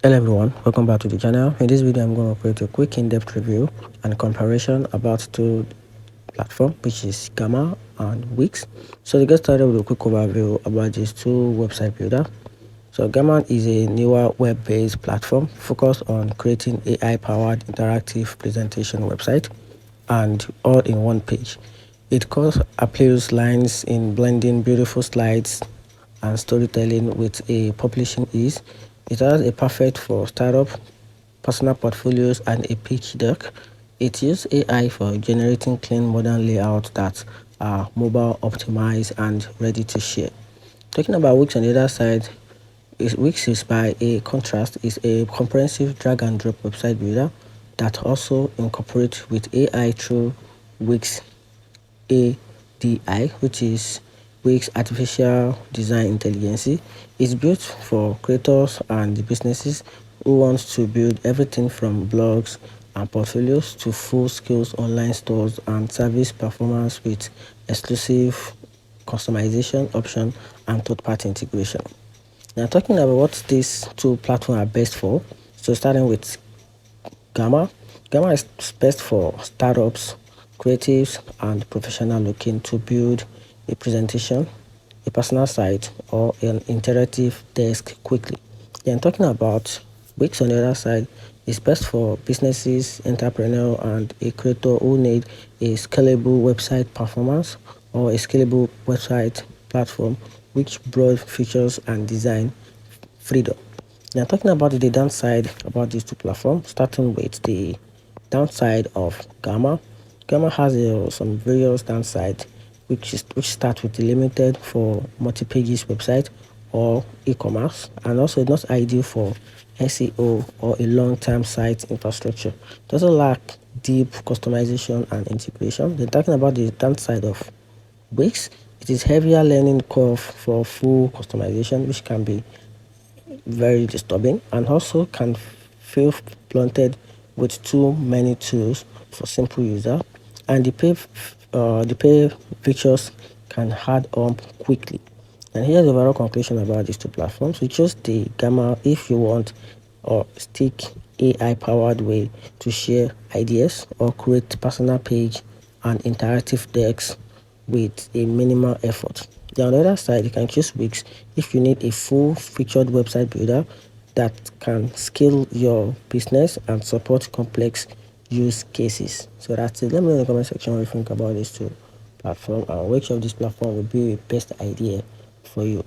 Hello everyone, welcome back to the channel. In this video, I'm going to create a quick in-depth review and comparison about two platforms, which is Gamma and Wix. So to get started with a quick overview about these two website builder. So Gamma is a newer web-based platform focused on creating AI-powered interactive presentation website and all in one page. It calls appeals lines in blending beautiful slides and storytelling with a publishing ease. It has a perfect for startup, personal portfolios, and a pitch deck. It uses AI for generating clean modern layouts that are mobile optimized and ready to share. Talking about Wix on the other side, Wix is by a contrast is a comprehensive drag and drop website builder that also incorporates with AI through Wix ADI, which is Wix Artificial Design Intelligence. Is built for creators and businesses who want to build everything from blogs and portfolios to full skills online stores and service performance with exclusive customization option and third-party integration. Now, talking about what these two platforms are best for, so starting with Gamma. Gamma is best for startups, creatives, and professionals looking to build a presentation, a personal site, or an interactive desk quickly. Then talking about Wix on the other side is best for businesses, entrepreneur, and a creator who need a scalable website performance or a scalable website platform which broad features and design freedom. Now, talking about the downside about these two platforms, starting with the downside of Gamma. Gamma has some various downside, which start with the limited for multi-pages website or e-commerce, and also not ideal for SEO or a long-term site infrastructure. It also lack deep customization and integration. Then talking about the downside of Wix, it is heavier learning curve for full customization, which can be very disturbing and also can feel blunted with too many tools for simple user, and the pay features can hard up quickly. And here's the overall conclusion about these two platforms. We chose the Gamma if you want or stick AI powered way to share ideas or create personal page and interactive decks with a minimal effort. Then on the other side, you can choose Wix if you need a full featured website builder that can scale your business and support complex use cases. So that's it. Let me know in the comment section what you think about these two platforms and which of these platforms will be the best idea for you.